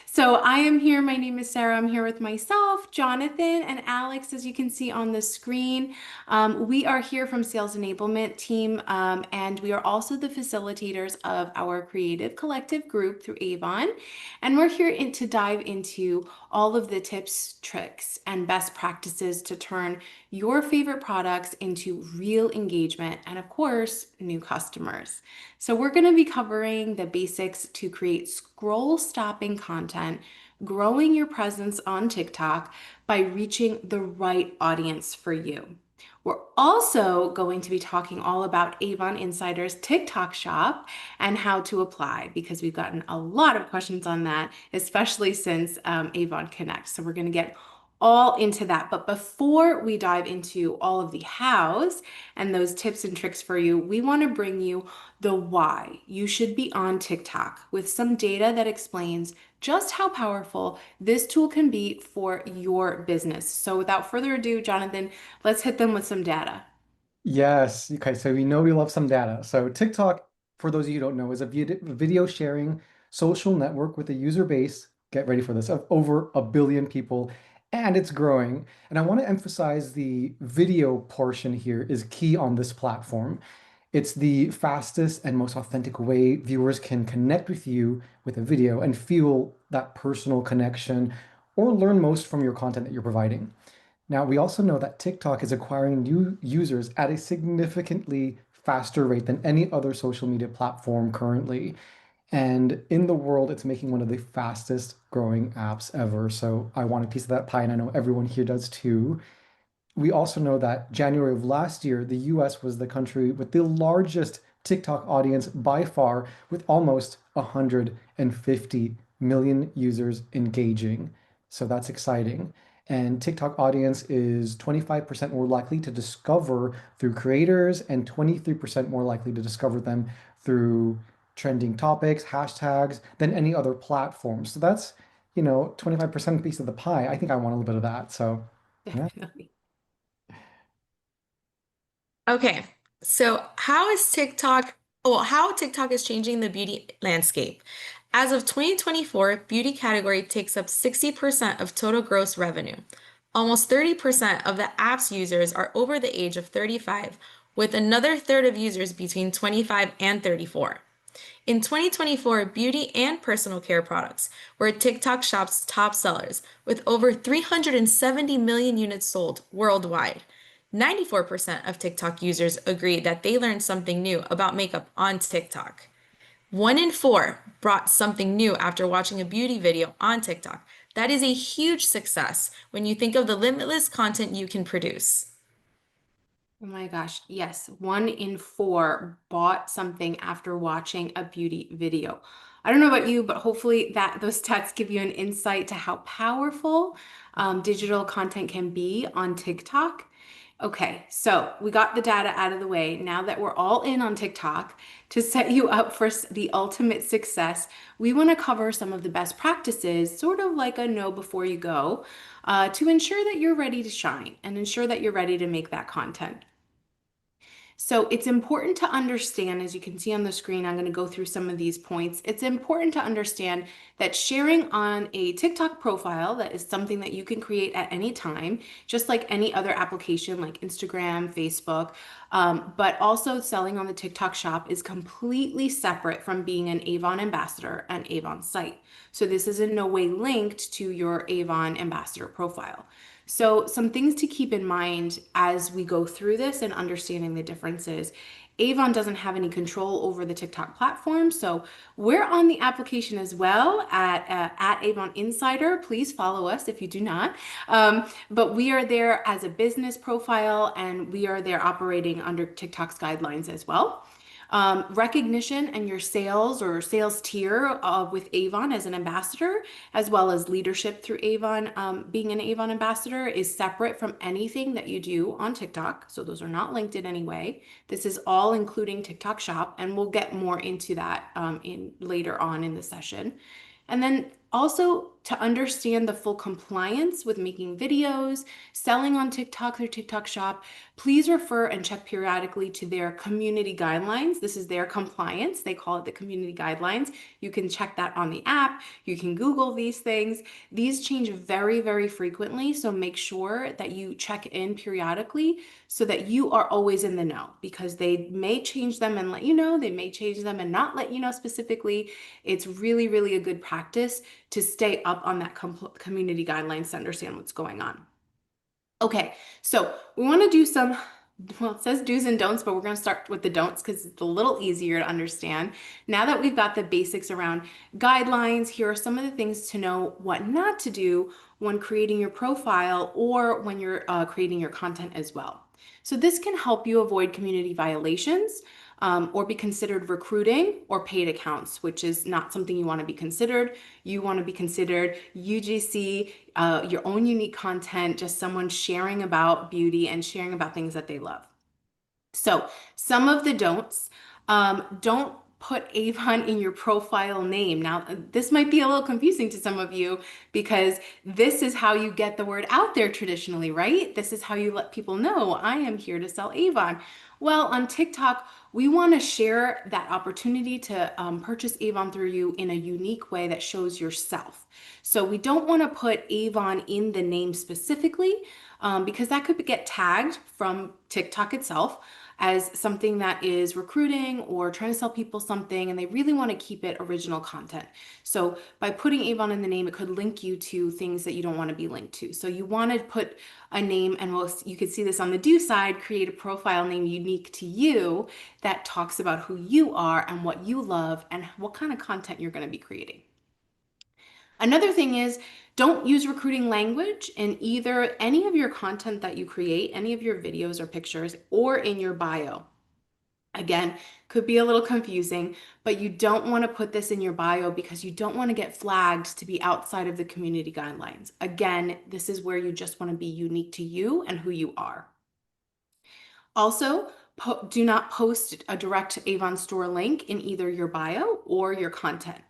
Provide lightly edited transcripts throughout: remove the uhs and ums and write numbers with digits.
So I am here. My name is Sarah. I'm here with myself, Jonathan, and Alex, as you can see on the screen. We are here from Sales Enablement Team, and we are also the facilitators of our Creative Collective group through Avon. And we're here to dive into all of the tips, tricks, and best practices to turn your favorite products into real engagement and, of course, new customers. So we're going to be covering the basics to create scroll stopping content, growing your presence on TikTok by reaching the right audience for you. We're also going to be talking all about Avon Insider's TikTok shop and how to apply because we've gotten a lot of questions on that, especially since Avon Connect. So we're going to get all into that. But before we dive into all of the hows and those tips and tricks for you, we want to bring you the why you should be on TikTok with some data that explains just how powerful this tool can be for your business. So without further ado, Jonathan, let's hit them with some data. Yes. Okay. So we know we love some data. So TikTok, for those of you who don't know, is a video sharing social network with a user base, get ready for this, of over 1 billion people, and it's growing. And I want to emphasize the video portion here is key on this platform. It's the fastest and most authentic way viewers can connect with you with a video and feel that personal connection or learn most from your content that you're providing. Now, we also know that TikTok is acquiring new users at a significantly faster rate than any other social media platform currently. And in the world, it's making one of the fastest growing apps ever. So I want a piece of that pie, and I know everyone here does too. We also know that January of last year, the US was the country with the largest TikTok audience by far, with almost 150 million users engaging. So that's exciting. And TikTok audience is 25% more likely to discover through creators and 23% more likely to discover them through trending topics, hashtags than any other platform. So that's, 25% piece of the pie. I think I want a little bit of that. So, yeah. Definitely. Okay, so how TikTok is changing the beauty landscape. As of 2024, beauty category takes up 60% of total gross revenue. Almost 30% of the app's users are over the age of 35, with another third of users between 25 and 34. In 2024, beauty and personal care products were TikTok Shop's top sellers, with over 370 million units sold worldwide. 94% of TikTok users agree that they learned something new about makeup on TikTok. One in four brought something new after watching a beauty video on TikTok. That is a huge success when you think of the limitless content you can produce. Oh my gosh, yes. 1 in 4 bought something after watching a beauty video. I don't know about you, but hopefully that those stats give you an insight to how powerful digital content can be on TikTok. Okay, so we got the data out of the way. Now that we're all in on TikTok, to set you up for the ultimate success, we want to cover some of the best practices, sort of like a know before you go, to ensure that you're ready to shine and ensure that you're ready to make that content. So it's important to understand, as you can see on the screen, I'm going to go through some of these points. It's important to understand that sharing on a TikTok profile, that is something that you can create at any time, just like any other application like Instagram, Facebook, but also selling on the TikTok shop is completely separate from being an Avon ambassador and Avon site. So this is in no way linked to your Avon ambassador profile. So, some things to keep in mind as we go through this and understanding the differences. Avon doesn't have any control over the TikTok platform, so we're on the application as well at Avon Insider. Please follow us if you do not. But we are there as a business profile, and we are there operating under TikTok's guidelines as well. Recognition and your sales or sales tier with Avon as an ambassador, as well as leadership through Avon, being an Avon ambassador is separate from anything that you do on TikTok. So those are not linked in any way. This is all including TikTok Shop, and we'll get more into that in later on in the session. And then also to understand the full compliance with making videos, selling on TikTok, their TikTok shop, please refer and check periodically to their community guidelines. This is their compliance. They call it the community guidelines. You can check that on the app. You can Google these things. These change very, very frequently. So make sure that you check in periodically so that you are always in the know, because they may change them and let you know. They may change them and not let you know specifically. It's really, really a good practice to stay up on that community guidelines to understand what's going on. Okay, so we want to do some, well, it says do's and don'ts, but we're going to start with the don'ts because it's a little easier to understand. Now that we've got the basics around guidelines, here are some of the things to know what not to do when creating your profile or when you're creating your content as well. So this can help you avoid community violations or be considered recruiting or paid accounts, which is not something you want to be considered. You want to be considered UGC, your own unique content, just someone sharing about beauty and sharing about things that they love. So some of the don'ts, don't put Avon in your profile name. Now, this might be a little confusing to some of you because this is how you get the word out there traditionally, right? This is how you let people know I am here to sell Avon. Well, on TikTok, we want to share that opportunity to purchase Avon through you in a unique way that shows yourself. So we don't want to put Avon in the name specifically because that could get tagged from TikTok itself as something that is recruiting or trying to sell people something, and they really want to keep it original content. So by putting Avon in the name, it could link you to things that you don't want to be linked to. So you want to put a name, and you can see this on the do side, create a profile name unique to you that talks about who you are and what you love and what kind of content you're going to be creating. Another thing is, don't use recruiting language in either any of your content that you create, any of your videos or pictures, or in your bio. Again, could be a little confusing, but you don't want to put this in your bio because you don't want to get flagged to be outside of the community guidelines. Again, this is where you just want to be unique to you and who you are. Also, do not post a direct Avon store link in either your bio or your content.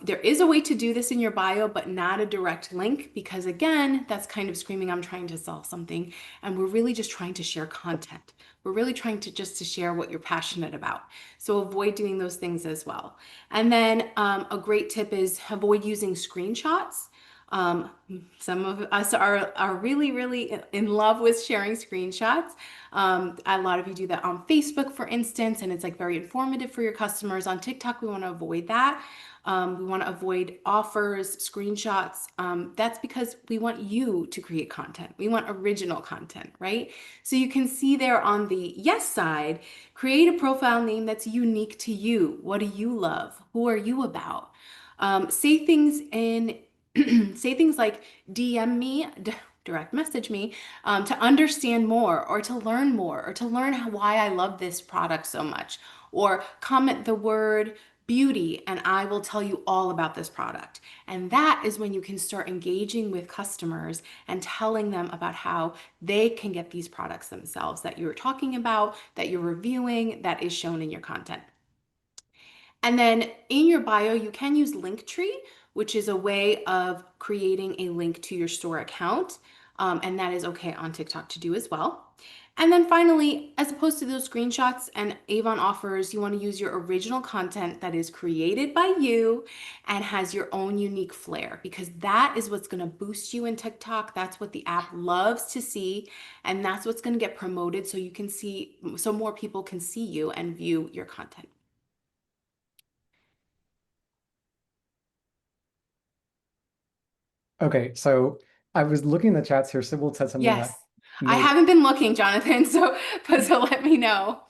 There is a way to do this in your bio, but not a direct link, because again, that's kind of screaming, I'm trying to sell something, and we're really just trying to share content. We're really trying to just to share what you're passionate about. So avoid doing those things as well. And then a great tip is avoid using screenshots. Some of us are really, really in love with sharing screenshots. A lot of you do that on Facebook, for instance, and it's like very informative for your customers. On TikTok, we want to avoid that. We want to avoid offers, screenshots. That's because we want you to create content. We want original content, right? So you can see there on the yes side, create a profile name that's unique to you. What do you love? Who are you about? Say things in say things like DM me, direct message me to understand more or to learn more or to learn why I love this product so much. Or comment the word beauty and I will tell you all about this product. And that is when you can start engaging with customers and telling them about how they can get these products themselves that you're talking about, that you're reviewing, that is shown in your content. And then in your bio, you can use Linktree, which is a way of creating a link to your store account. And that is okay on TikTok to do as well. And then finally, as opposed to those screenshots and Avon offers, you want to use your original content that is created by you and has your own unique flair, because that is what's going to boost you in TikTok. That's what the app loves to see. And that's what's going to get promoted so you can see, so more people can see you and view your content. Okay, so I was looking in the chats here. Sybil said something Yes. that I made haven't been looking, Jonathan, so let me know.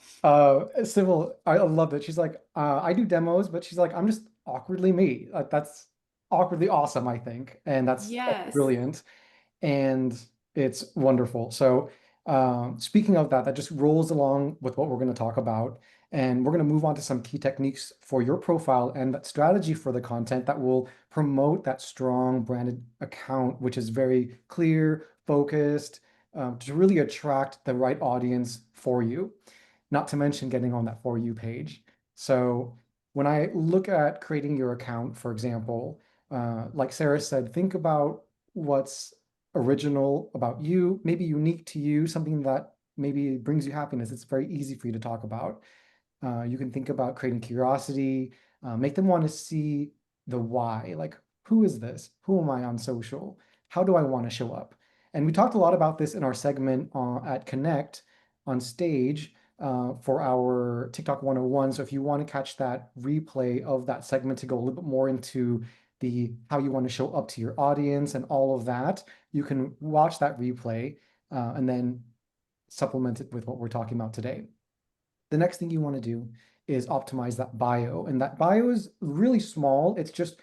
Sybil, I love it. She's like, I do demos, but she's like, I'm just awkwardly me. That's awkwardly awesome, I think, and that's Yes. brilliant, and it's wonderful. So, speaking of that, that just rolls along with what we're going to talk about, and we're going to move on to some key techniques for your profile and that strategy for the content that will promote that strong branded account, which is very clear, focused, to really attract the right audience for you, not to mention getting on that For You page. So when I look at creating your account, for example, Like Sarah said, think about what's original about you, maybe unique to you, something that maybe brings you happiness. It's very easy for you to talk about. You can think about creating curiosity, make them want to see the why, like, who is this? Who am I on social? How do I want to show up? And we talked a lot about this in our segment at Connect on stage for our TikTok 101. So if you want to catch that replay of that segment to go a little bit more into the how you want to show up to your audience and all of that, you can watch that replay and then supplement it with what we're talking about today. The next thing you want to do is optimize that bio. And that bio is really small. It's just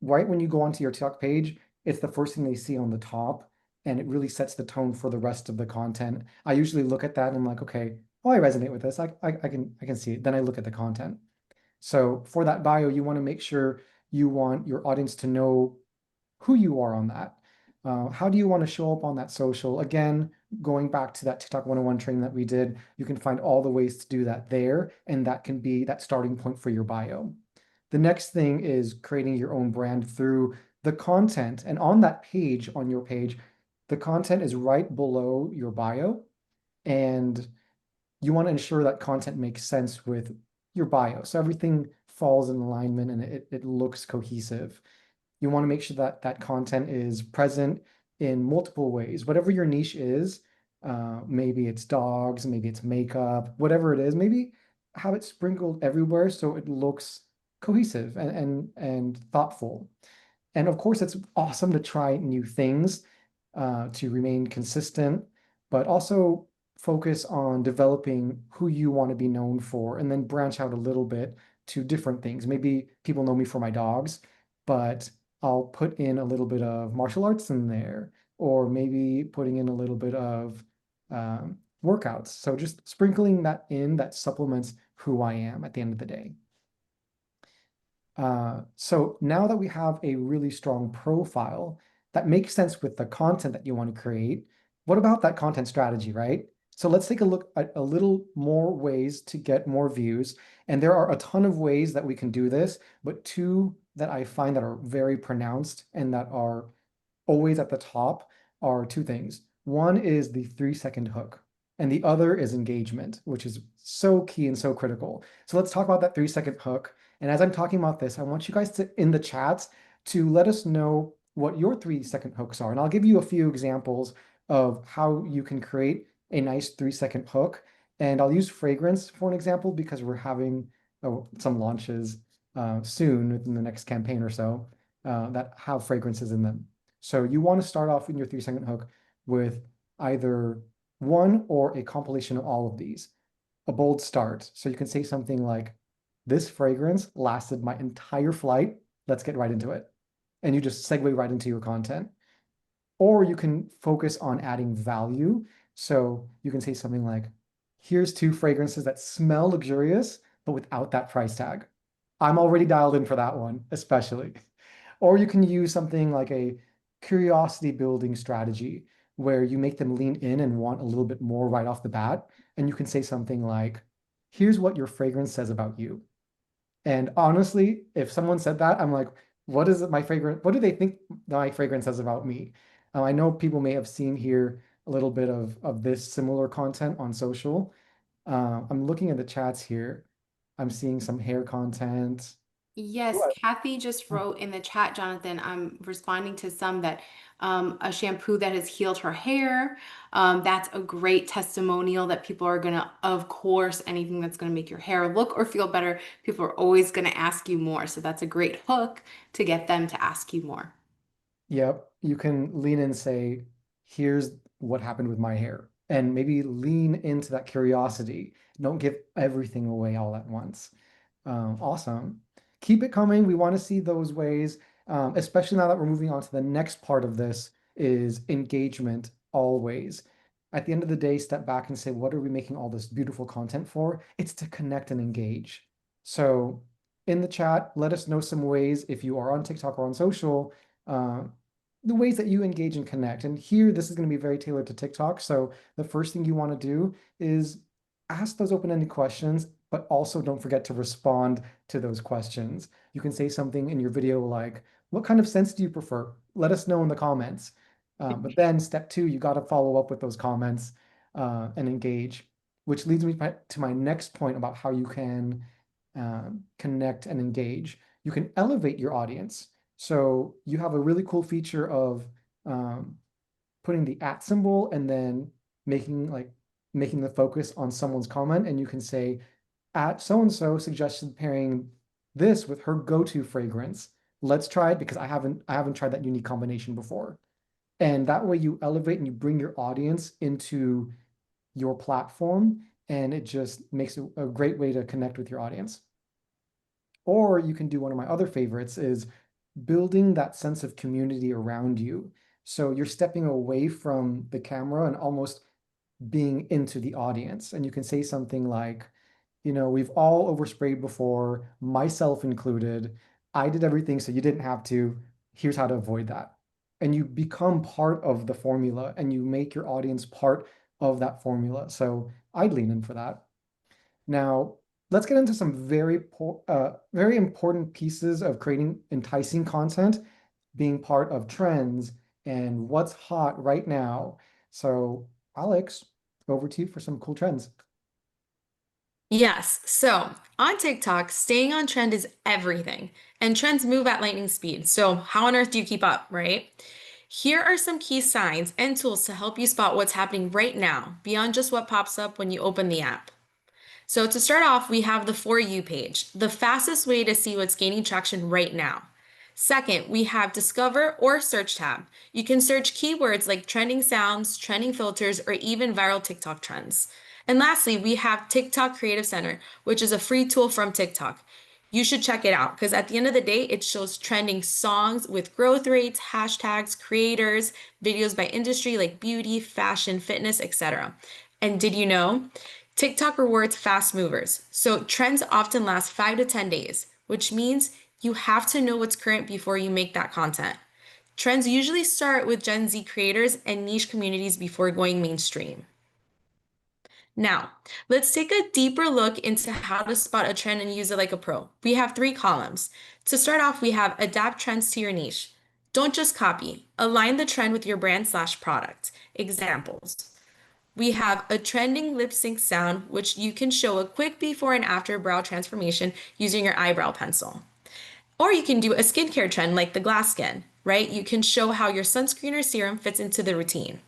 right when you go onto your TikTok page, it's the first thing they see on the top. And it really sets the tone for the rest of the content. I usually look at that and I'm like, okay, oh, I resonate with this. I can see it. Then I look at the content. So for that bio, you want to make sure you want your audience to know who you are on that. How do you want to show up on that social? Again, going back to that TikTok 101 training that we did, you can find all the ways to do that there, and that can be that starting point for your bio. The next thing is creating your own brand through the content. And on that page, on your page, the content is right below your bio. And you want to ensure that content makes sense with your bio. So everything falls in alignment and it looks cohesive. You want to make sure that that content is present in multiple ways. Whatever your niche is, maybe it's dogs, maybe it's makeup, whatever it is, maybe have it sprinkled everywhere so it looks cohesive and thoughtful. And of course, it's awesome to try new things to remain consistent, but also focus on developing who you want to be known for and then branch out a little bit to different things. Maybe people know me for my dogs, but I'll put in a little bit of martial arts in there, or maybe putting in a little bit of workouts. So just sprinkling that in that supplements who I am at the end of the day. So now that we have a really strong profile that makes sense with the content that you want to create, what about that content strategy, right? So let's take a look at a little more ways to get more views. And there are a ton of ways that we can do this, but two that I find that are very pronounced and that are always at the top are two things. One is the 3-second hook, and the other is engagement, which is so key and so critical. So let's talk about that 3-second hook. And as I'm talking about this, I want you guys to, in the chats, to let us know what your 3-second hooks are. And I'll give you a few examples of how you can create a nice 3-second hook. And I'll use fragrance for an example because we're having some launches soon within the next campaign or so that have fragrances in them. So you want to start off in your 3-second hook with either one or a compilation of all of these. A bold start. So you can say something like, this fragrance lasted my entire flight. Let's get right into it. And you just segue right into your content. Or you can focus on adding value. So you can say something like, here's 2 fragrances that smell luxurious, but without that price tag. I'm already dialed in for that one, especially. Or you can use something like a curiosity building strategy where you make them lean in and want a little bit more right off the bat. And you can say something like, here's what your fragrance says about you. And honestly, if someone said that, I'm like, what is it, my fragrance? What do they think my fragrance says about me? I know people may have seen here a little bit of this similar content on social. I'm looking at the chats here. I'm seeing some hair content. Yes, Ooh, Kathy just wrote in the chat, Jonathan. I'm responding to some that a shampoo that has healed her hair. That's a great testimonial that people are gonna, of course, anything that's gonna make your hair look or feel better, people are always gonna ask you more. So that's a great hook to get them to ask you more. Yep, you can lean in and say, here's what happened with my hair, and maybe lean into that curiosity. Don't give everything away all at once. Awesome. Keep it coming. We want to see those ways, especially now that we're moving on to the next part of this is engagement always. At the end of the day, step back and say, what are we making all this beautiful content for? It's to connect and engage. So in the chat, let us know some ways if you are on TikTok or on social, uh, the ways that you engage and connect. And here, this is going to be very tailored to TikTok. So the first thing you want to do is ask those open-ended questions, but also don't forget to respond to those questions. You can say something in your video like, What kind of scents do you prefer? Let us know in the comments. But then step two, you got to follow up with those comments and engage, which leads me to my next point about how you can connect and engage. You can elevate your audience. So you have a really cool feature of um, putting the @ symbol and then making the focus on someone's comment, and you can say @ so and so suggested pairing this with her go-to fragrance. Let's try it because I haven't tried that unique combination before. And that way you elevate and you bring your audience into your platform, and it just makes it a great way to connect with your audience. Or you can do one of my other favorites is building that sense of community around you. So you're stepping away from the camera and almost being into the audience. And you can say something like, we've all oversprayed before, myself included. I did everything so you didn't have to. Here's how to avoid that. And you become part of the formula and you make your audience part of that formula. So I'd lean in for that. Now, let's get into some very important pieces of creating enticing content, being part of trends and what's hot right now. So, Alex, over to you for some cool trends. Yes, so on TikTok, staying on trend is everything, and trends move at lightning speed. So, how on earth do you keep up, right? Here are some key signs and tools to help you spot what's happening right now, beyond just what pops up when you open the app. So, to start off, we have the For You page, the fastest way to see what's gaining traction right now. Second, we have Discover or Search tab. You can search keywords like trending sounds, trending filters, or even viral TikTok trends. And lastly, we have TikTok Creative Center, which is a free tool from TikTok. You should check it out because at the end of the day, it shows trending songs with growth rates, hashtags, creators, videos by industry like beauty, fashion, fitness, etc. And did you know? TikTok rewards fast movers. So trends often last 5 to 10 days, which means you have to know what's current before you make that content. Trends usually start with Gen Z creators and niche communities before going mainstream. Now, let's take a deeper look into how to spot a trend and use it like a pro. We have 3 columns. To start off, we have adapt trends to your niche. Don't just copy, align the trend with your brand/product. Examples. We have a trending lip sync sound, which you can show a quick before and after brow transformation using your eyebrow pencil. Or you can do a skincare trend like the glass skin, right? You can show how your sunscreen or serum fits into the routine.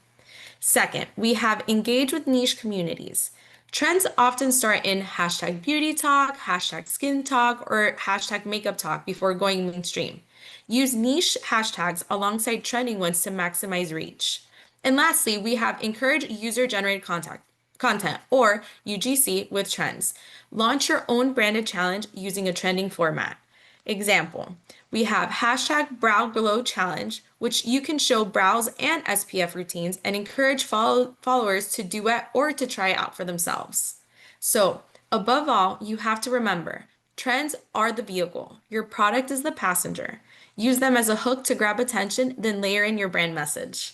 Second, we have engage with niche communities. Trends often start in hashtag beauty talk, hashtag skin talk, or hashtag makeup talk before going mainstream. Use niche hashtags alongside trending ones to maximize reach. And lastly, we have encourage user-generated content or UGC with trends. Launch your own branded challenge using a trending format. Example, we have hashtag brow glow challenge, which you can show brows and SPF routines and encourage followers to duet or to try it out for themselves. So, above all, you have to remember trends are the vehicle, your product is the passenger. Use them as a hook to grab attention, then layer in your brand message.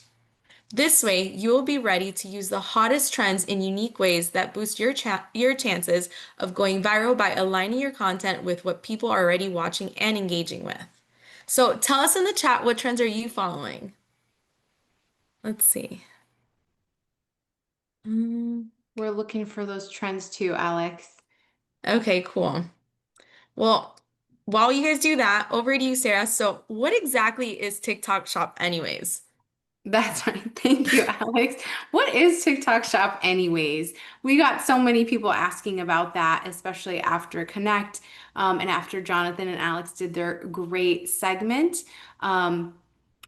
This way, you will be ready to use the hottest trends in unique ways that boost your chances of going viral by aligning your content with what people are already watching and engaging with. So tell us in the chat, what trends are you following? Let's see. We're looking for those trends too, Alex. Okay, cool. Well, while you guys do that, over to you, Sarah. So what exactly is TikTok Shop anyways? That's right. Thank you, Alex. What is TikTok Shop anyways? We got so many people asking about that, especially after Connect, and after Jonathan and Alex did their great segment.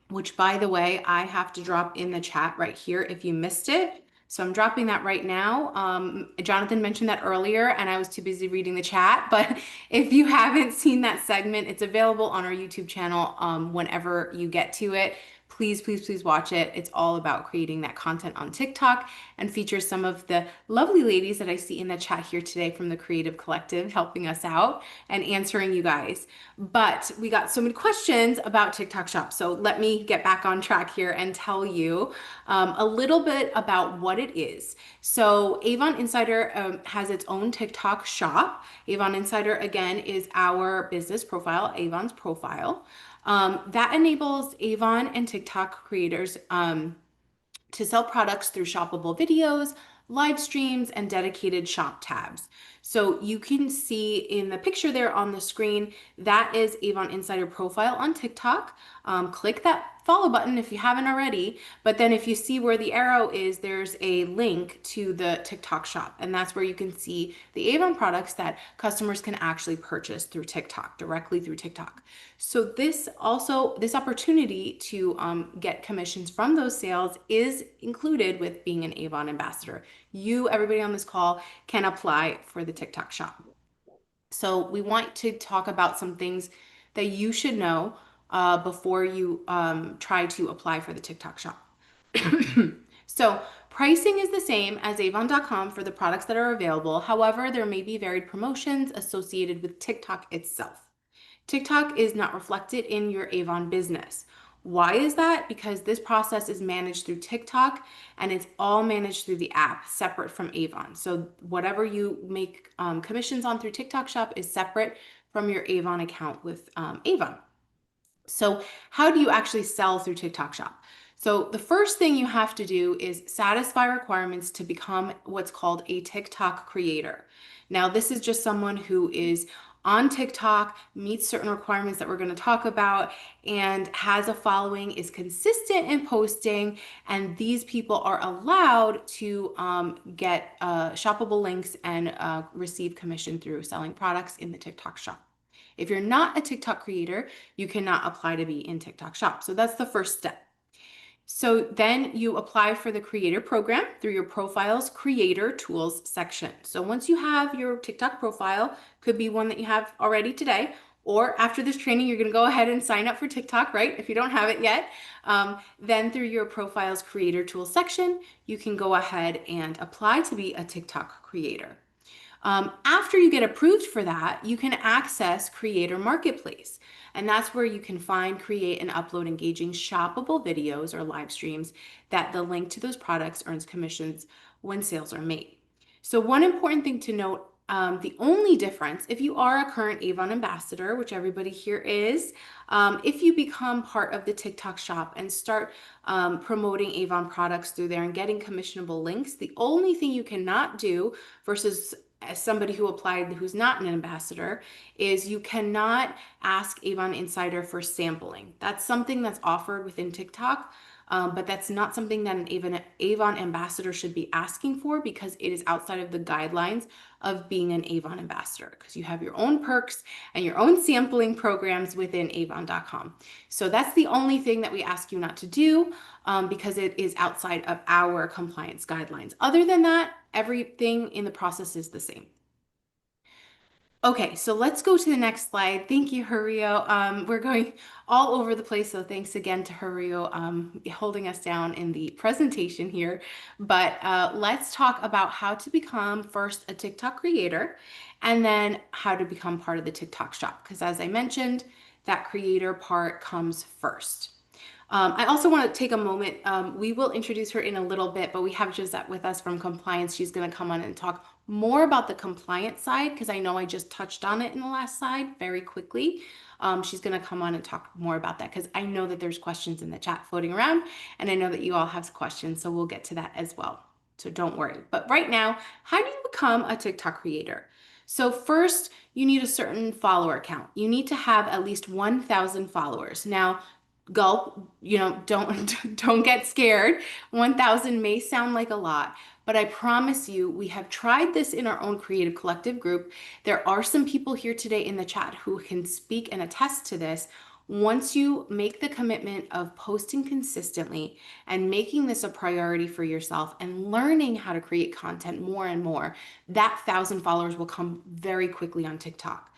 Which by the way, I have to drop in the chat right here if you missed it. So I'm dropping that right now. Jonathan mentioned that earlier and I was too busy reading the chat, but if you haven't seen that segment, it's available on our YouTube channel whenever you get to it. Please, please, please watch it. It's all about creating that content on TikTok and features some of the lovely ladies that I see in the chat here today from the Creative Collective helping us out and answering you guys. But we got so many questions about TikTok Shop. So let me get back on track here and tell you a little bit about what it is. So Avon Insider has its own TikTok Shop. Avon Insider, again, is our business profile, Avon's profile. That enables Avon and TikTok creators to sell products through shoppable videos, live streams, and dedicated shop tabs. So you can see in the picture there on the screen, that is Avon Insider profile on TikTok. Click that follow button if you haven't already. But then if you see where the arrow is, there's a link to the TikTok shop. And that's where you can see the Avon products that customers can actually purchase through TikTok, directly through TikTok. So this opportunity to get commissions from those sales is included with being an Avon ambassador. You, everybody on this call, can apply for the TikTok shop. So we want to talk about some things that you should know before you try to apply for the TikTok shop. So pricing is the same as Avon.com for the products that are available. However, there may be varied promotions associated with TikTok itself. TikTok is not reflected in your Avon business. Why is that? Because this process is managed through TikTok and it's all managed through the app, separate from Avon. So whatever you make commissions on through TikTok Shop is separate from your Avon account with Avon. So how do you actually sell through TikTok Shop? So the first thing you have to do is satisfy requirements to become what's called a TikTok creator. Now, this is just someone who is on TikTok, meets certain requirements that we're going to talk about, and has a following, is consistent in posting, and these people are allowed to get shoppable links and receive commission through selling products in the TikTok shop. If you're not a TikTok creator, you cannot apply to be in TikTok shop. So that's the first step. So then you apply for the creator program through your profile's creator tools section. So once you have your TikTok profile, could be one that you have already today, or after this training, you're going to go ahead and sign up for TikTok, right? If you don't have it yet, then through your profile's creator tools section, you can go ahead and apply to be a TikTok creator. After you get approved for that, you can access Creator Marketplace. And that's where you can find, create, and upload engaging shoppable videos or live streams that the link to those products earns commissions when sales are made. So one important thing to note, the only difference, if you are a current Avon ambassador, which everybody here is, if you become part of the TikTok shop and start promoting Avon products through there and getting commissionable links, the only thing you cannot do versus as somebody who applied who's not an ambassador is you cannot ask Avon Insider for sampling. That's something that's offered within TikTok, but that's not something that an Avon ambassador should be asking for because it is outside of the guidelines of being an Avon ambassador because you have your own perks and your own sampling programs within Avon.com. So that's the only thing that we ask you not to do because it is outside of our compliance guidelines. Other than that, everything in the process is the same. Okay, so let's go to the next slide. Thank you, Hario. We're going all over the place, so thanks again to Hario holding us down in the presentation here. But let's talk about how to become first a TikTok creator and then how to become part of the TikTok shop. Because as I mentioned, that creator part comes first. I also want to take a moment. We will introduce her in a little bit, but we have Gisette with us from compliance. She's going to come on and talk more about the compliance side because I know I just touched on it in the last slide very quickly. She's going to come on and talk more about that because I know that there's questions in the chat floating around and I know that you all have questions, so we'll get to that as well. So don't worry. But right now, how do you become a TikTok creator? So first, you need a certain follower count. You need to have at least 1,000 followers. Now, gulp, don't get scared. 1,000 may sound like a lot, but I promise you, we have tried this in our own Creative Collective group. There are some people here today in the chat who can speak and attest to this. Once you make the commitment of posting consistently and making this a priority for yourself and learning how to create content more and more, that 1,000 followers will come very quickly on TikTok.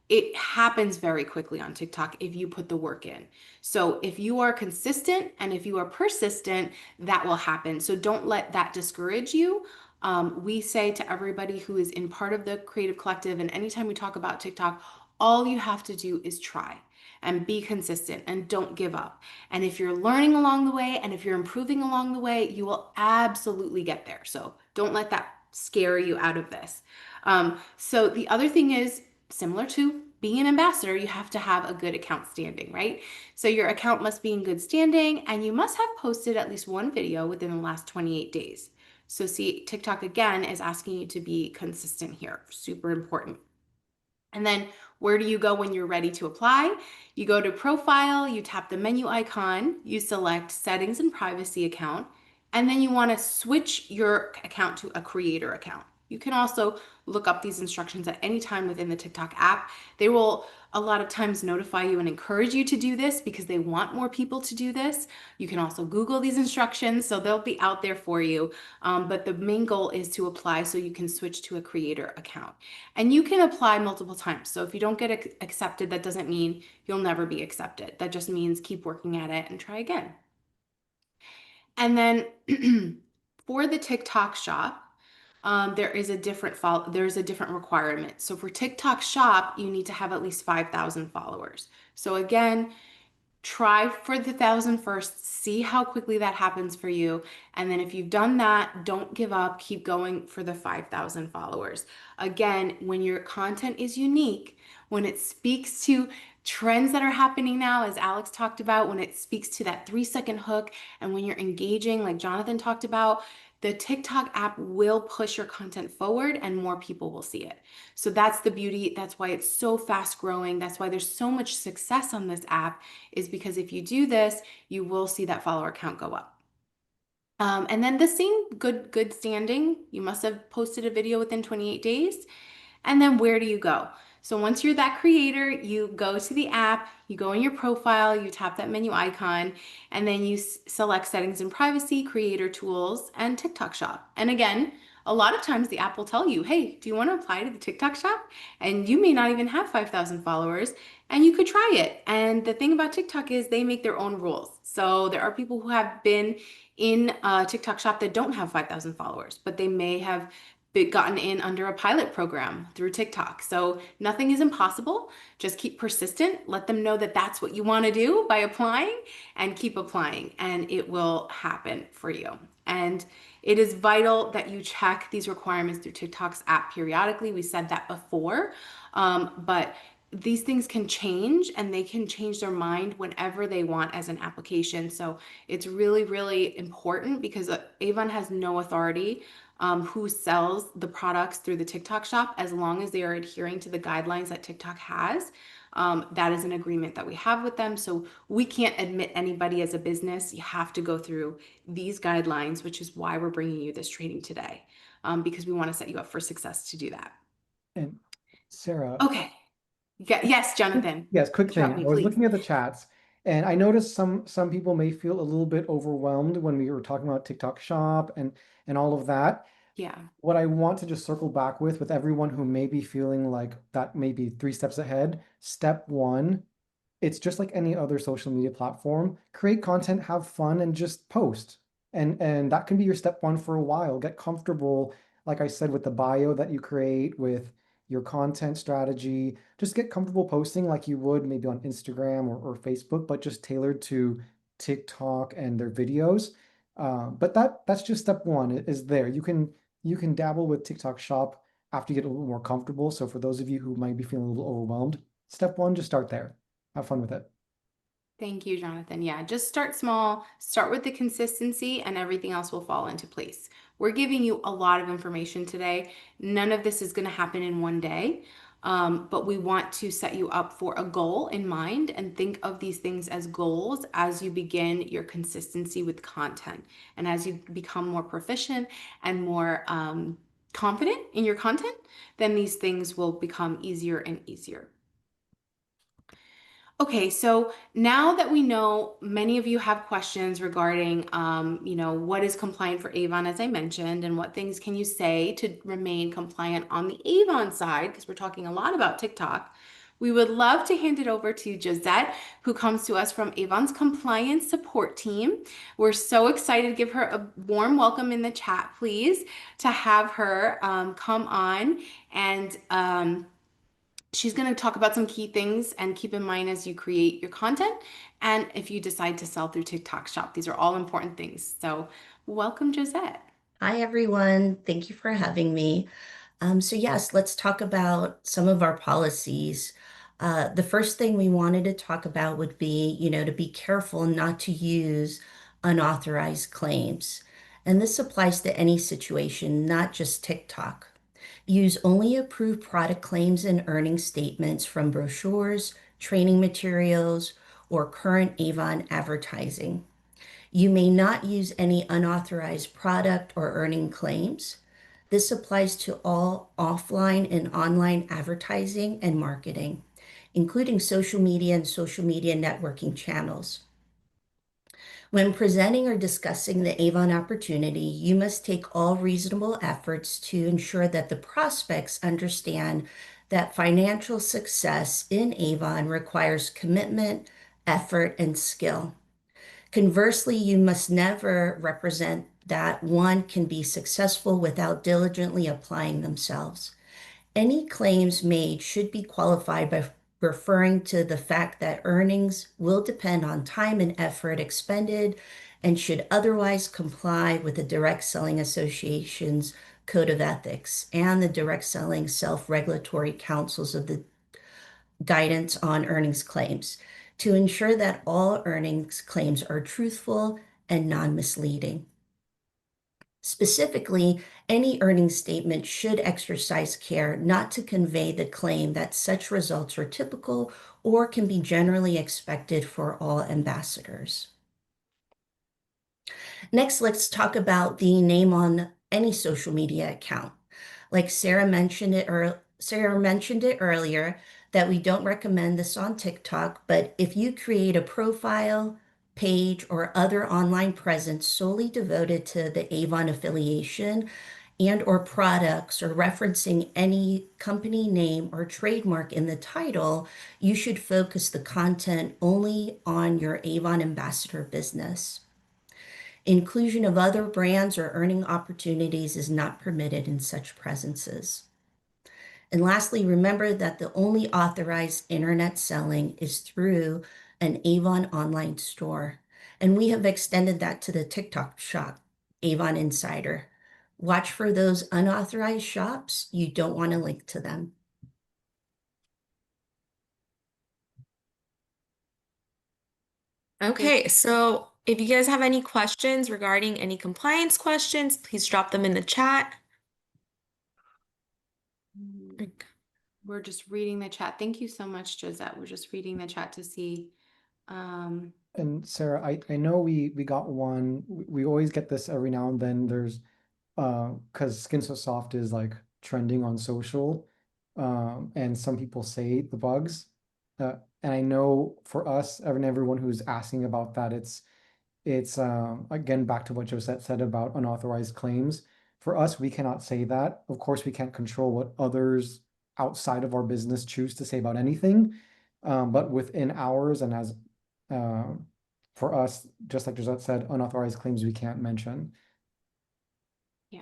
It happens very quickly on TikTok if you put the work in. So if you are consistent and if you are persistent, that will happen. So don't let that discourage you. We say to everybody who is in part of the Creative Collective, and anytime we talk about TikTok, all you have to do is try and be consistent and don't give up. And if you're learning along the way and if you're improving along the way, you will absolutely get there. So don't let that scare you out of this. So the other thing is, similar to being an ambassador, you have to have a good account standing, right? So your account must be in good standing and you must have posted at least one video within the last 28 days. So see, TikTok again is asking you to be consistent here. Super important. And then where do you go when you're ready to apply? You go to profile, you tap the menu icon, you select settings and privacy account, and then you want to switch your account to a creator account. You can also look up these instructions at any time within the TikTok app. They will a lot of times notify you and encourage you to do this because they want more people to do this. You can also Google these instructions, so they'll be out there for you. But the main goal is to apply so you can switch to a creator account. And you can apply multiple times. So if you don't get accepted, that doesn't mean you'll never be accepted. That just means keep working at it and try again. And then for the TikTok shop, there's a different requirement. So for TikTok shop, you need to have at least 5,000 followers. So again, try for the 1,000 first, see how quickly that happens for you. And then if you've done that, don't give up, keep going for the 5,000 followers. Again, when your content is unique, when it speaks to trends that are happening now, as Alex talked about, when it speaks to that 3-second hook, and when you're engaging, like Jonathan talked about, the TikTok app will push your content forward and more people will see it. So that's the beauty. That's why it's so fast growing. That's why there's so much success on this app, is because if you do this, you will see that follower count go up. And then the same good standing, you must have posted a video within 28 days. And then where do you go? So once you're that creator, you go to the app, you go in your profile, you tap that menu icon, and then you select settings and privacy, creator tools, and TikTok shop. And again, a lot of times the app will tell you, hey, do you want to apply to the TikTok shop? And you may not even have 5,000 followers, and you could try it. And the thing about TikTok is they make their own rules. So there are people who have been in a TikTok shop that don't have 5,000 followers, but they may have gotten in under a pilot program through TikTok. So nothing is impossible. Just keep persistent. Let them know that that's what you want to do by applying, and keep applying, and it will happen for you. And it is vital that you check these requirements through TikTok's app periodically. We said that before, but these things can change and they can change their mind whenever they want as an application. So it's really, really important because Avon has no authority who sells the products through the TikTok shop, as long as they are adhering to the guidelines that TikTok has. That is an agreement that we have with them. So we can't admit anybody as a business. You have to go through these guidelines, which is why we're bringing you this training today, because we want to set you up for success to do that. And Sarah, Okay. Yes, Jonathan. yes, quick thing. Interrupt me, I was please. looking at the chats and I noticed some people may feel a little bit overwhelmed when we were talking about TikTok shop and all of that. Yeah. What I want to just circle back with everyone who may be feeling like that may be 3 steps ahead. Step 1, it's just like any other social media platform. Create content, have fun, and just post. And that can be your step 1 for a while. Get comfortable, like I said, with the bio that you create, with your content strategy. Just get comfortable posting like you would maybe on Instagram or Facebook, but just tailored to TikTok and their videos. But that's just step 1 is there. You can dabble with TikTok Shop after you get a little more comfortable. So for those of you who might be feeling a little overwhelmed, step 1, just start there. Have fun with it. Thank you, Jonathan. Yeah, just start small, start with the consistency, and everything else will fall into place. We're giving you a lot of information today. None of this is going to happen in one day, but we want to set you up for a goal in mind and think of these things as goals as you begin your consistency with content. And as you become more proficient and more confident in your content, then these things will become easier and easier. Okay, so now that we know many of you have questions regarding, what is compliant for Avon, as I mentioned, and what things can you say to remain compliant on the Avon side, because we're talking a lot about TikTok, we would love to hand it over to Josette, who comes to us from Avon's compliance support team. We're so excited to give her a warm welcome in the chat, please, to have her come on and she's going to talk about some key things and keep in mind as you create your content and if you decide to sell through TikTok Shop. These are all important things. So welcome, Josette. Hi, everyone. Thank you for having me. So yes, let's talk about some of our policies. The first thing we wanted to talk about would be, to be careful not to use unauthorized claims. And this applies to any situation, not just TikTok. Use only approved product claims and earning statements from brochures, training materials, or current Avon advertising. You may not use any unauthorized product or earning claims. This applies to all offline and online advertising and marketing, including social media and social media networking channels. When presenting or discussing the Avon opportunity, you must take all reasonable efforts to ensure that the prospects understand that financial success in Avon requires commitment, effort, and skill. Conversely, you must never represent that one can be successful without diligently applying themselves. Any claims made should be qualified by referring to the fact that earnings will depend on time and effort expended and should otherwise comply with the Direct Selling Association's Code of Ethics and the Direct Selling Self-Regulatory Councils of the Guidance on Earnings Claims to ensure that all earnings claims are truthful and non-misleading. Specifically, any earnings statement should exercise care not to convey the claim that such results are typical or can be generally expected for all ambassadors. Next, let's talk about the name on any social media account. Like Sarah mentioned it earlier that we don't recommend this on TikTok, but if you create a profile, page, or other online presence solely devoted to the Avon affiliation and or products or referencing any company name or trademark in the title, you should focus the content only on your Avon ambassador business. Inclusion of other brands or earning opportunities is not permitted in such presences. And lastly, remember that the only authorized internet selling is through an Avon online store. And we have extended that to the TikTok shop, Avon Insider. Watch for those unauthorized shops. You don't want to link to them. Okay, so if you guys have any questions regarding any compliance questions, please drop them in the chat. We're just reading the chat. Thank you so much, Josette. We're just reading the chat to see. And Sarah, I know we got one. We always get this every now and then. There's because Skin So Soft is like trending on social, and some people say the bugs. And I know for us, and everyone who's asking about that, it's again back to what Josette said about unauthorized claims. For us, we cannot say that. Of course, we can't control what others outside of our business choose to say about anything. But within ours and as for us, just like Josette said, unauthorized claims we can't mention. Yeah,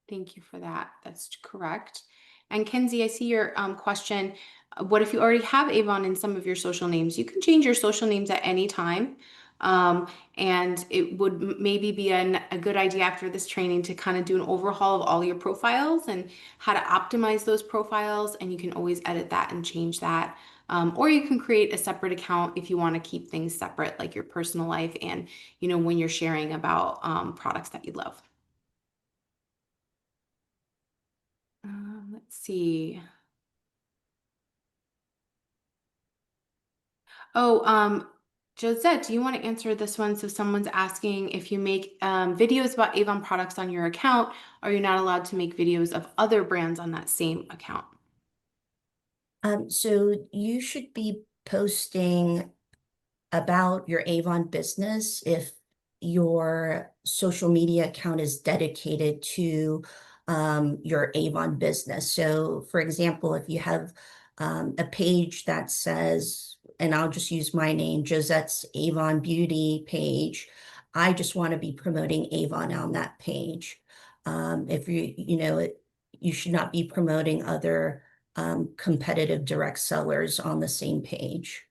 thank you for that. That's correct. And Kenzie, I see your question. What if you already have Avon in some of your social names? You can change your social names at any time. And it would maybe be a good idea after this training to kind of do an overhaul of all your profiles and how to optimize those profiles. And you can always edit that and change that. Or you can create a separate account if you want to keep things separate, like your personal life and, when you're sharing about products that you love. Let's see. Oh, Josette, do you want to answer this one? So someone's asking if you make videos about Avon products on your account, are you not allowed to make videos of other brands on that same account? So you should be posting about your Avon business if your social media account is dedicated to your Avon business. So, for example, if you have a page that says, and I'll just use my name, Josette's Avon Beauty page, I just want to be promoting Avon on that page. If you should not be promoting other competitive direct sellers on the same page.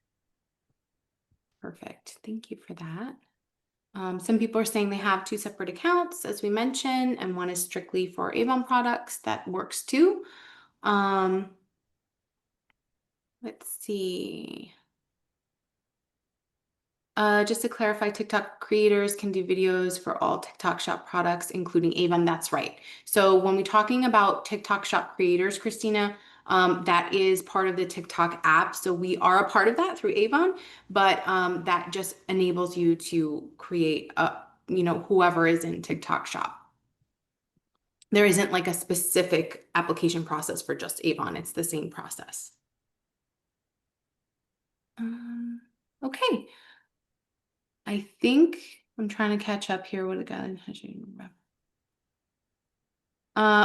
Perfect. Thank you for that. Some people are saying they have two separate accounts, as we mentioned, and one is strictly for Avon products. That works too. Let's see. Just to clarify, TikTok creators can do videos for all TikTok Shop products, including Avon. That's right. So when we're talking about TikTok Shop creators, Christina, that is part of the TikTok app. So we are a part of that through Avon, but that just enables you to create whoever is in TikTok Shop. There isn't like a specific application process for just Avon. It's the same process. Okay. I think I'm trying to catch up here. What a guy.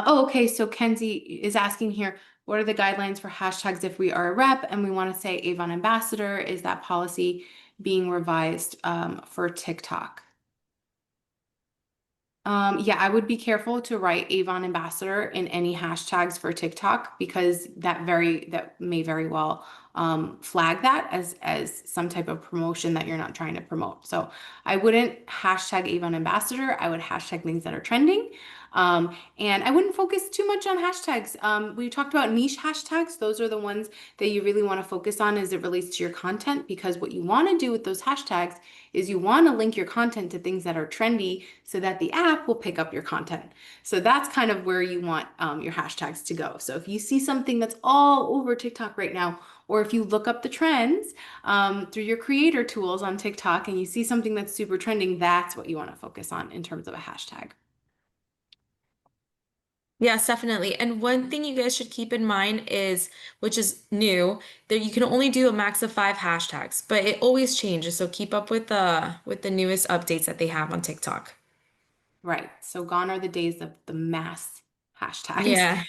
Okay. So Kenzie is asking here, what are the guidelines for hashtags if we are a rep and we want to say Avon ambassador? Is that policy being revised for TikTok? Yeah, I would be careful to write Avon ambassador in any hashtags for TikTok because that may very well flag that as some type of promotion that you're not trying to promote. So I wouldn't hashtag Avon ambassador. I would hashtag things that are trending. And I wouldn't focus too much on hashtags. We talked about niche hashtags. Those are the ones that you really want to focus on as it relates to your content, because what you want to do with those hashtags is you want to link your content to things that are trendy so that the app will pick up your content. So that's kind of where you want your hashtags to go. So if you see something that's all over TikTok right now, or if you look up the trends through your creator tools on TikTok and you see something that's super trending, that's what you want to focus on in terms of a hashtag. Yes, definitely. And one thing you guys should keep in mind is, which is new, that you can only do a max of 5 hashtags, but it always changes. So keep up with the newest updates that they have on TikTok. Right. So gone are the days of the mass hashtags. Yeah.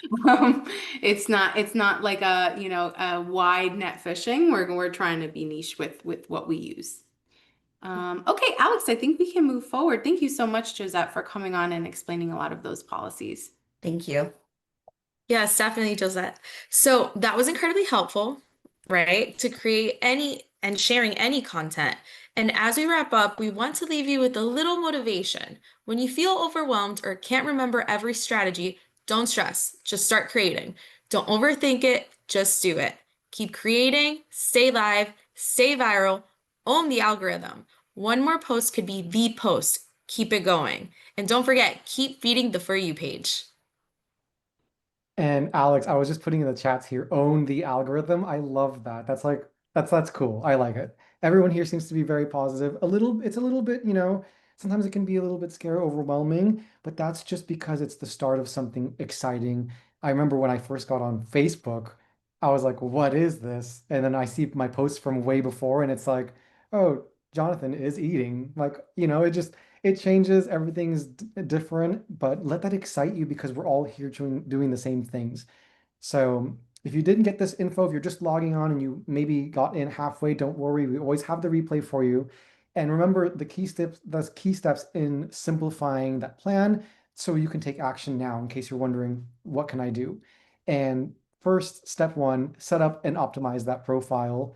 It's not like a wide net fishing. We're trying to be niche with what we use. Okay, Alex, I think we can move forward. Thank you so much, Josette, for coming on and explaining a lot of those policies. Thank you. Yes, definitely, Josette. So that was incredibly helpful, right? To create any and sharing any content. And as we wrap up, we want to leave you with a little motivation. When you feel overwhelmed or can't remember every strategy, don't stress. Just start creating. Don't overthink it, just do it. Keep creating, stay live, stay viral, own the algorithm. One more post could be the post. Keep it going. And don't forget, keep feeding the For You page. And Alex, I was just putting in the chats here, own the algorithm. I love that. That's cool. I like it. Everyone here seems to be very positive. It's a little bit, sometimes it can be a little bit scary, overwhelming, but that's just because it's the start of something exciting. I remember when I first got on Facebook, I was like, what is this? And then I see my posts from way before and it's like, oh, Jonathan is eating. Like, it changes, everything's different, but let that excite you because we're all here doing the same things. So if you didn't get this info, if you're just logging on and you maybe got in halfway, don't worry. We always have the replay for you. And remember the key steps in simplifying that plan so you can take action now in case you're wondering, what can I do? And first, step one, set up and optimize that profile.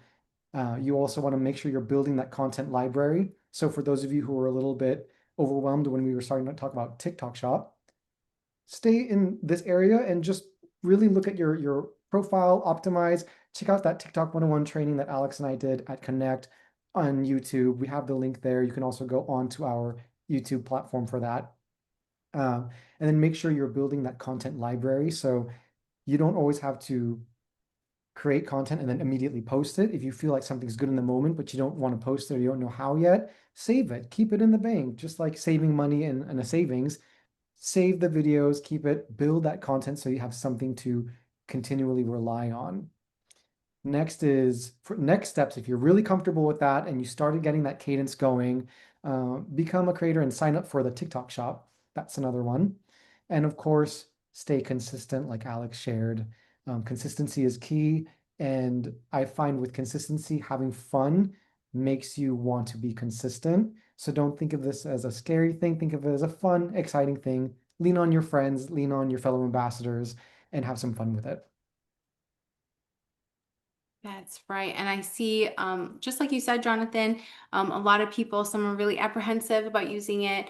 You also want to make sure you're building that content library. So for those of you who are a little bit overwhelmed when we were starting to talk about TikTok Shop, stay in this area and just really look at your profile, optimize, check out that TikTok 101 training that Alex and I did at Connect on YouTube. We have the link there. You can also go on to our YouTube platform for that. And then make sure you're building that content library. So you don't always have to create content and then immediately post it. If you feel like something's good in the moment, but you don't want to post it or you don't know how yet, save it, keep it in the bank, just like saving money in a savings. Save the videos, keep it, build that content so you have something to continually rely on. Next is for next steps. If you're really comfortable with that and you started getting that cadence going, become a creator and sign up for the TikTok shop. That's another one. And of course, stay consistent, like Alex shared. Consistency is key. And I find with consistency, having fun makes you want to be consistent. So don't think of this as a scary thing. Think of it as a fun, exciting thing. Lean on your friends, lean on your fellow ambassadors, and have some fun with it. That's right. And I see, just like you said, Jonathan, a lot of people, some are really apprehensive about using it.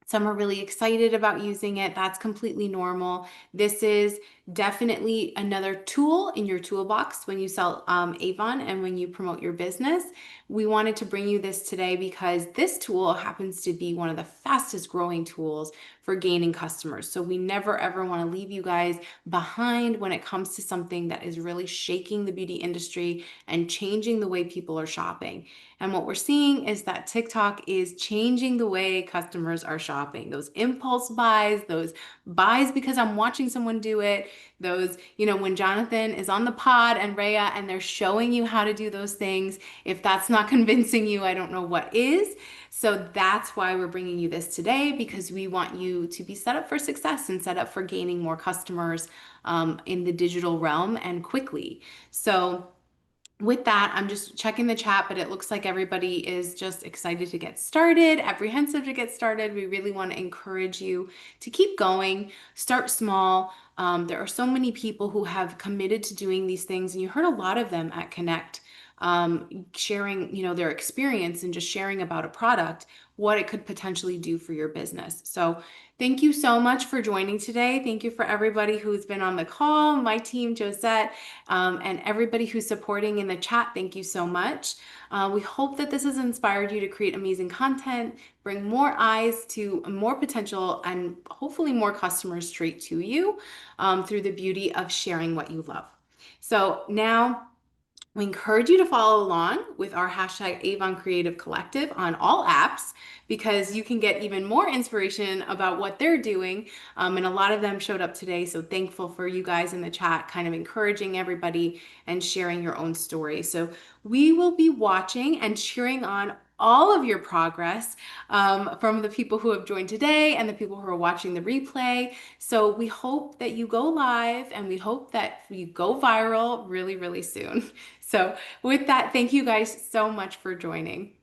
Some are really excited about using it. That's completely normal. This is definitely another tool in your toolbox when you sell Avon and when you promote your business. We wanted to bring you this today because this tool happens to be one of the fastest growing tools for gaining customers. So we never ever want to leave you guys behind when it comes to something that is really shaking the beauty industry and changing the way people are shopping. And what we're seeing is that TikTok is changing the way customers are shopping. Those impulse buys, those buys because I'm watching someone do it, those, when Jonathan is on the pod and Rhea and they're showing you how to do those things, if that's not convincing you, I don't know what is. So that's why we're bringing you this today, because we want you to be set up for success and set up for gaining more customers in the digital realm and quickly. So with that, I'm just checking the chat, but it looks like everybody is just excited to get started, apprehensive to get started. We really want to encourage you to keep going, start small. There are so many people who have committed to doing these things, and you heard a lot of them at Connect, sharing, their experience and just sharing about a product, what it could potentially do for your business. So thank you so much for joining today. Thank you for everybody who's been on the call, my team, Josette, and everybody who's supporting in the chat. Thank you so much. We hope that this has inspired you to create amazing content, bring more eyes to more potential, and hopefully more customers straight to you through the beauty of sharing what you love. So now, we encourage you to follow along with our hashtag Avon Creative Collective on all apps, because you can get even more inspiration about what they're doing. And a lot of them showed up today. So thankful for you guys in the chat, kind of encouraging everybody and sharing your own story. So we will be watching and cheering on all of your progress from the people who have joined today and the people who are watching the replay. So we hope that you go live, and we hope that you go viral really, really soon. So with that, thank you guys so much for joining.